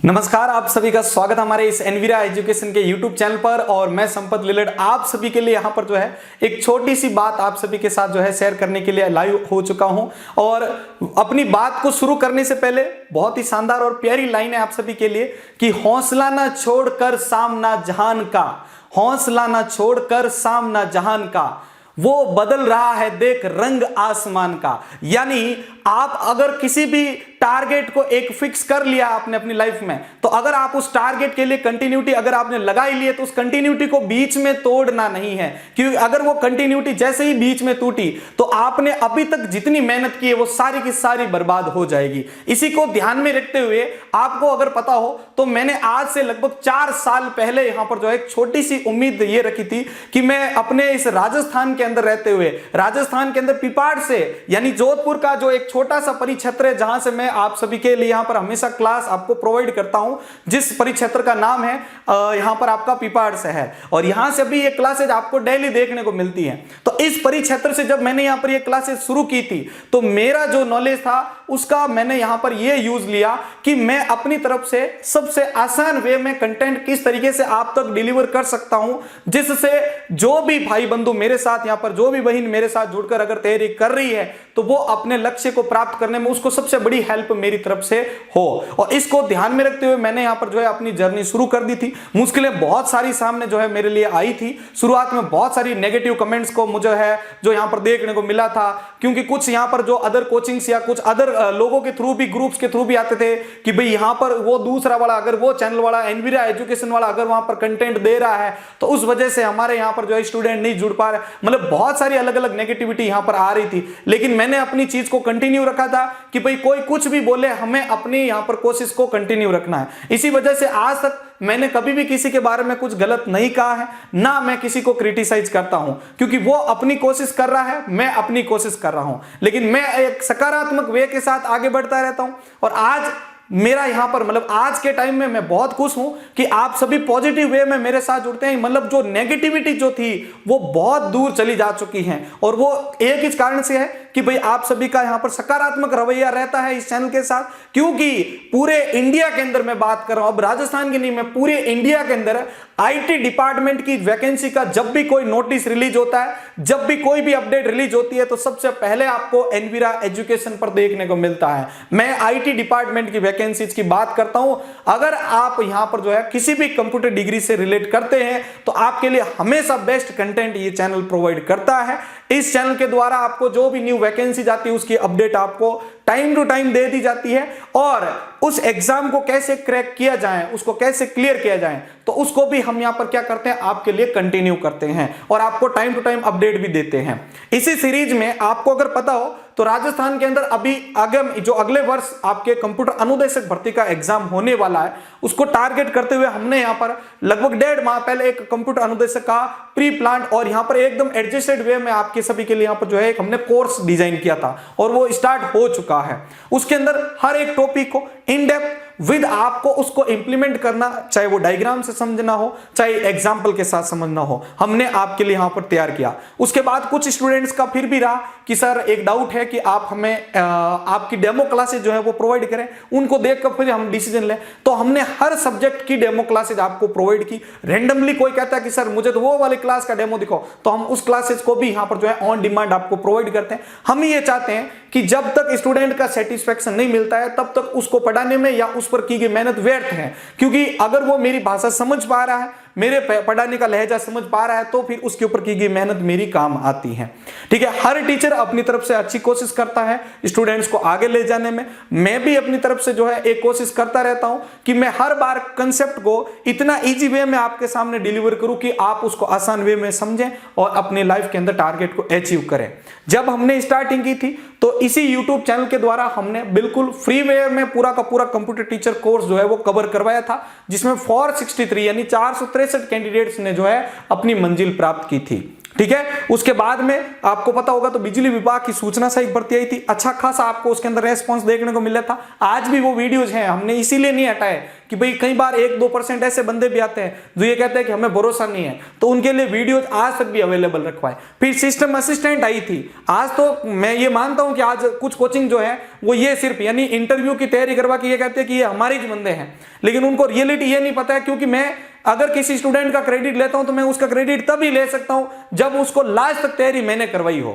नमस्कार, आप सभी का स्वागत है हमारे इस एनवीरा एजुकेशन के यूट्यूब चैनल पर। और मैं संपत लिलड़ आप सभी के लिए यहाँ पर जो है एक छोटी सी बात आप सभी के साथ जो है शेयर करने के लिए लाइव हो चुका हूँ। और अपनी बात को शुरू करने से पहले बहुत ही शानदार और प्यारी लाइन है आप सभी के लिए कि हौसला ना छोड़कर सामना जहान का, हौसला ना छोड़कर सामना जहान का, वो बदल रहा है देख रंग आसमान का। यानी आप अगर किसी भी टारगेट को एक फिक्स कर लिया आपने अपनी लाइफ में, तो अगर आप उस टारगेट के लिए कंटिन्यूटी अगर आपने लगाई ली है तो उस कंटिन्यूटी को बीच में तोड़ना नहीं है। क्योंकि अगर वो कंटिन्यूटी जैसे ही बीच में टूटी तो आपने अभी तक जितनी मेहनत की है वो सारी की सारी बर्बाद हो जाएगी। इसी को ध्यान में रखते हुए आपको अगर पता हो तो मैंने आज से लगभग 4 साल पहले यहां पर जो है एक छोटी सी उम्मीद ये रखी थी कि मैं अपने इस राजस्थान के अंदर रहते हुए, राजस्थान के अंदर पिपाड़ से यानी जोधपुर का जो एक छोटा सा परिक्षेत्र है जहां से मैं आप सभी के लिए यहां पर हमेशा क्लास आपको प्रोवाइड करता हूं, जिस परिक्षेत्र का नाम है यहां पर आपका पिपाड़ से है। और यहां से भी ये क्लासेज आपको डेली देखने को मिलती हैं। तो इस परिक्षेत्र से जब मैंने यहां पर ये क्लासेज शुरू की थी तो मेरा जो नॉलेज था उसका मैंने यहां पर ये यूज लिया कि मैं अपनी तरफ से सबसे आसान वे में कंटेंट किस तरीके से आप तक डिलीवर कर सकता हूं, जिससे जो भी भाई बंधु मेरे साथ यहां पर, जो भी बहन मेरे साथ जुड़कर अगर तैयारी कर रही है तो वो अपने लक्ष्य को प्राप्त करने में उसको सबसे बड़ी हेल्प मेरी तरफ से हो। और इसको ध्यान में रखते हुए मैंने यहां पर जो है अपनी जर्नी शुरू कर दी थी। मुश्किलें बहुत सारी सामने जो है मेरे लिए आई थी। शुरुआत में बहुत सारी नेगेटिव कमेंट्स को मुझे है जो यहां पर देखने को मिला था, क्योंकि कुछ यहां पर जो अदर कोचिंग्स या कुछ अदर लोगों के थ्रू भी, ग्रुप्स के थ्रू भी आते थे कि भाई यहां पर वो दूसरा वाला, अगर वो चैनल वाला एनवीरा एजुकेशन वाला अगर वहां पर कंटेंट दे रहा है तो उस वजह से हमारे यहां पर जो है स्टूडेंट नहीं जुड़ पा रहे। मतलब बहुत सारी अलग अलग नेगेटिविटी यहां पर आ रही थी, लेकिन मैंने अपनी चीज को कंटिन्यू रखा था कि भाई कोई कुछ भी बोले, हमें अपनी यहां पर कोशिश को कंटिन्यू रखना है। इसी वजह से आज तक मैंने कभी भी किसी के बारे में कुछ गलत नहीं कहा है, ना मैं किसी को क्रिटिसाइज करता हूं, क्योंकि वो अपनी कोशिश कर रहा है, मैं अपनी कोशिश कर रहा हूं। लेकिन मैं एक सकारात्मक वे के साथ आगे बढ़ता रहता हूं। और आज मेरा यहां पर मतलब आज के टाइम में मैं बहुत खुश हूं कि आप सभी पॉजिटिव वे में मेरे साथ जुड़ते हैं। मतलब जो नेगेटिविटी जो थी वो बहुत दूर चली जा चुकी है, और वो एक ही कारण से है कि भाई आप सभी का यहां पर सकारात्मक रवैया रहता है इस चैनल के साथ। क्योंकि पूरे इंडिया के अंदर मैं बात कर रहा हूं, अब राजस्थान की नहीं, मैं पूरे इंडिया के अंदर आईटी डिपार्टमेंट की वैकेंसी का जब भी कोई नोटिस रिलीज होता है, जब भी कोई भी अपडेट रिलीज होती है, तो सबसे पहले आपको एनवीरा एजुकेशन पर देखने को मिलता है। मैं आईटी डिपार्टमेंट की वैकेंसीज की बात करता हूं। अगर आप यहां पर जो है किसी भी कंप्यूटर डिग्री से रिलेट करते हैं तो आपके लिए हमेशा बेस्ट कंटेंट ये चैनल प्रोवाइड करता है। इस चैनल के द्वारा आपको जो भी न्यू वैकेंसी जाती है उसकी अपडेट आपको टाइम टू टाइम दे दी जाती है, और उस एग्जाम को कैसे क्रैक किया जाए, उसको कैसे क्लियर किया जाए, तो उसको भी हम यहां पर क्या करते हैं, आपके लिए कंटिन्यू करते हैं और आपको टाइम टू टाइम अपडेट भी देते हैं। इसी सीरीज में आपको अगर पता हो तो राजस्थान के अंदर अभी जो अगले वर्ष आपके कंप्यूटर अनुदेशक भर्ती का एग्जाम होने वाला है, उसको टारगेट करते हुए हमने यहां पर लगभग 1.5 माह पहले एक कंप्यूटर अनुदेशक का प्री प्लान और यहां पर एकदम एडजस्टेड वे में आपके सभी के लिए यहां पर जो है एक हमने कोर्स डिजाइन किया था, और वो स्टार्ट हो चुका है। उसके अंदर हर एक टॉपिक को इन डेप्थ विद आपको उसको इंप्लीमेंट करना, चाहे वो डायग्राम से समझना हो, चाहे एग्जाम्पल के साथ समझना हो, हमने आपके लिए यहां पर तैयार किया। उसके बाद कुछ स्टूडेंट्स का फिर भी रहा कि सर एक डाउट है कि आप हमें आपकी डेमो क्लासेज जो है वो प्रोवाइड करें, उनको देखकर फिर हम डिसीजन लें। तो हमने हर सब्जेक्ट की डेमो क्लासेज आपको प्रोवाइड की। रेंडमली कोई कहता है कि सर मुझे तो वो वाली क्लास का डेमो दिखाओ, तो हम उस क्लासेज को भी यहां पर जो है ऑन डिमांड आपको प्रोवाइड करते हैं। हम ये चाहते हैं कि जब तक स्टूडेंट का सेटिस्फेक्शन नहीं मिलता है तब तक उसको पढ़ाने में या उस पर की गई मेहनत व्यर्थ है। क्योंकि अगर वो मेरी भाषा समझ पा रहा है, मेरे पढ़ाने का लहजा समझ पा रहा है, तो फिर उसके ऊपर की गई मेहनत मेरी काम आती है। ठीक है, हर टीचर अपनी तरफ से अच्छी कोशिश करता है स्टूडेंट्स को आगे ले जाने में। मैं भी अपनी तरफ से जो है एक कोशिश करता रहता हूं कि मैं हर बार कंसेप्ट को इतना इजी वे में आपके सामने डिलीवर करूं कि आप उसको आसान वे में समझें और अपने लाइफ के अंदर टारगेट को अचीव करें। जब हमने स्टार्टिंग की थी तो इसी यूट्यूब चैनल के द्वारा हमने बिल्कुल फ्री वे में पूरा का पूरा कंप्यूटर टीचर कोर्स जो है वो कवर करवाया था, जिसमें 463 यानी 463 कैंडिडेट्स ने जो है अपनी मंजिल प्राप्त की थी। ठीक है। उसके बाद में आपको पता होगा तो बिजली विभाग की सूचना सहायक भर्ती आई थी, अच्छा खासा आपको उसके अंदर रेस्पॉन्स देखने को मिला था। आज भी वो वीडियोज हैं, हमने इसीलिए नहीं हटाए कि भाई कई बार 1-2% ऐसे बंदे भी आते हैं जो ये कहते हैं कि हमें भरोसा नहीं है, तो उनके लिए वीडियोज आज तक भी अवेलेबल रखवाए। फिर सिस्टम असिस्टेंट आई थी। आज तो मैं ये मानता हूं कि आज कुछ कोचिंग जो है वो ये सिर्फ यानी इंटरव्यू की तैयारी करवा के ये कहते हैं कि ये हमारे ही बंदे हैं, लेकिन उनको रियलिटी ये नहीं पता है। क्योंकि मैं अगर किसी स्टूडेंट का क्रेडिट लेता हूं तो मैं उसका क्रेडिट तभी ले सकता हूं जब उसको लास्ट तक तैयारी मैंने करवाई हो।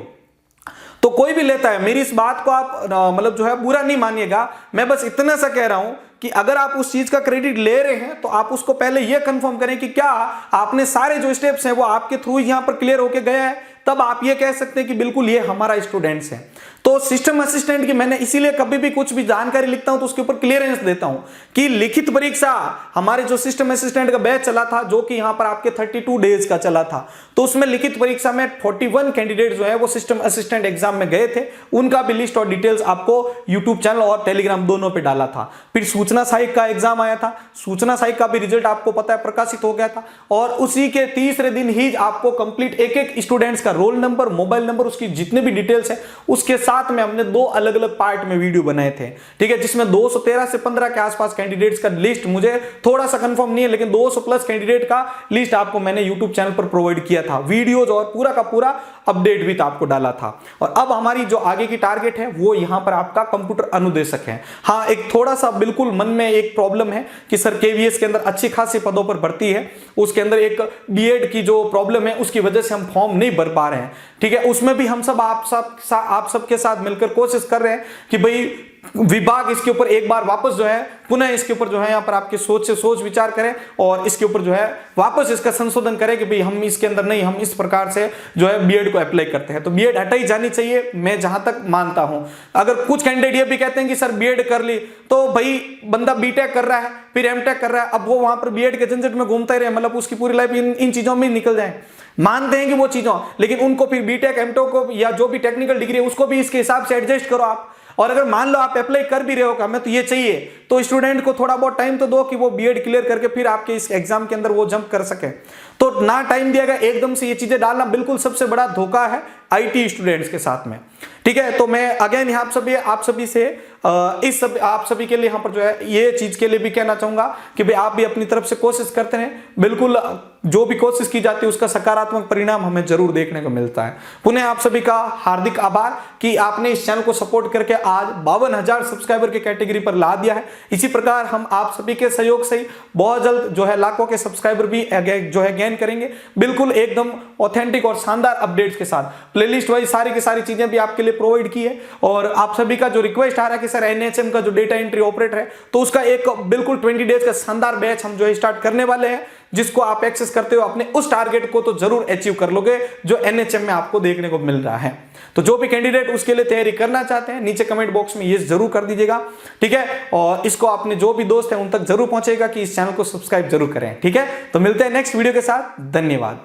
तो कोई भी लेता है, मेरी इस बात को आप मतलब जो है बुरा नहीं मानिएगा, मैं बस इतना सा कह रहा हूं कि अगर आप उस चीज का क्रेडिट ले रहे हैं तो आप उसको पहले यह कंफर्म करें कि क्या आपने सारे जो स्टेप्स हैं वो आपके थ्रू यहां पर क्लियर होके गया है, तब आप ये कह सकते हैं कि बिल्कुल ये हमारा स्टूडेंट्स है। तो सिस्टम असिस्टेंट की मैंने इसीलिए कभी भी कुछ भी जानकारी लिखता हूं तो उसके ऊपर क्लियरेंस देता हूं कि लिखित परीक्षा हमारे जो सिस्टम असिस्टेंट का बैच चला था जो कि यहां पर आपके 32 डेज का चला था, तो उसमें लिखित परीक्षा में 41 कैंडिडेट जो है वो सिस्टम असिस्टेंट एग्जाम में गए थे। उनका भी लिस्ट और डिटेल्स आपको यूट्यूब चैनल और टेलीग्राम दोनों पे डाला था। फिर सूचना सहायक का एग्जाम आया था, सूचना सहायक का भी रिजल्ट आपको पता है प्रकाशित हो गया था, और उसी के तीसरे दिन ही आपको कंप्लीट एक स्टूडेंट्स का रोल नंबर, मोबाइल नंबर, उसकी जितने भी डिटेल्स है उसके साथ में हमने 2 अलग अलग पार्ट में वीडियो बनाए थे। ठीक है, जिसमें 213 से 15 के आसपास कैंडिडेट्स का लिस्ट, मुझे थोड़ा सा कंफर्म नहीं है लेकिन 200 प्लस कैंडिडेट का लिस्ट आपको मैंने यूट्यूब चैनल पर प्रोवाइड किया था, वीडियोज और पूरा का पूरा अपडेट भी तो आपको डाला था। और अब हमारी जो आगे की टारगेट है वो यहां पर आपका कंप्यूटर अनुदेशक है। हाँ, एक थोड़ा सा बिल्कुल मन में एक प्रॉब्लम है कि सर केवीएस के अंदर अच्छी खासी पदों पर भर्ती है, उसके अंदर एक बीएड की जो प्रॉब्लम है उसकी वजह से हम फॉर्म नहीं भर पा रहे हैं। ठीक है, उसमें भी हम सब आप सबके साथ मिलकर कोशिश कर रहे हैं कि भाई विभाग इसके ऊपर एक बार वापस जो है पुनः इसके ऊपर जो है यहाँ पर आपके सोच विचार करें और इसके ऊपर जो है वापस इसका संशोधन करें कि भाई हम इसके अंदर नहीं, हम इस प्रकार से जो है बीएड को अप्लाई करते हैं। तो बीएड हटाई जानी चाहिए, मैं जहां तक मानता हूं। अगर कुछ कैंडिडेट ये भी कहते हैं कि सर बीएड कर ली, तो भाई बंदा बीटेक कर रहा है फिर एमटेक कर रहा है, अब वो वहां पर बीएड के झंझट में घूमता ही रहे, मतलब उसकी पूरी लाइफ इन चीजों में निकल जाए। मानते हैं कि वो चीजों, लेकिन उनको फिर बीटेक एमटेक को या जो भी टेक्निकल डिग्री है उसको भी इसके हिसाब से एडजस्ट करो आप। और अगर मान लो आप अप्लाई कर भी रहे हो, हमें तो ये चाहिए, तो स्टूडेंट को थोड़ा बहुत टाइम तो दो कि वो बीएड क्लियर करके फिर आपके इस एग्जाम के अंदर वो जंप कर सके। तो ना टाइम दिया गया, एकदम से ये चीजें डालना बिल्कुल सबसे बड़ा धोखा है आईटी स्टूडेंट्स के साथ में। ठीक है, तो मैं अगेन आप सभी से आप सभी के लिए यहाँ पर जो है ये चीज के लिए भी कहना चाहूंगा कि भाई आप भी अपनी तरफ से कोशिश करते हैं। बिल्कुल जो भी कोशिश की जाती है उसका सकारात्मक परिणाम हमें जरूर देखने को मिलता है। पुनः आप सभी का हार्दिक आभार कि आपने इस चैनल को सपोर्ट करके आज 52,000 सब्सक्राइबर के कैटेगरी पर ला दिया है। इसी प्रकार हम आप सभी के सहयोग से ही बहुत जल्द जो है लाखों के सब्सक्राइबर भी जो है गेन करेंगे, बिल्कुल एकदम ऑथेंटिक और शानदार अपडेट्स के साथ। प्लेलिस्ट वाइज सारी की सारी चीजें भी आपके लिए प्रोवाइड की है। और आप सभी का जो रिक्वेस्ट आ रहा है कि सर एनएचएम का जो डेटा एंट्री ऑपरेटर है, तो उसका एक बिल्कुल 20 डेज का शानदार बैच हम जो है स्टार्ट करने वाले हैं, जिसको आप एक्सेस करते हो अपने उस टारगेट को तो जरूर अचीव कर लोगे जो एनएचएम में आपको देखने को मिल रहा है। तो जो भी कैंडिडेट उसके लिए तैयारी करना चाहते हैं नीचे कमेंट बॉक्स में ये जरूर कर दीजिएगा। ठीक है, और इसको अपने जो भी दोस्त हैं उन तक जरूर पहुंचेगा कि इस चैनल को सब्सक्राइब जरूर करें। ठीक है, तो मिलते हैं नेक्स्ट वीडियो के साथ। धन्यवाद।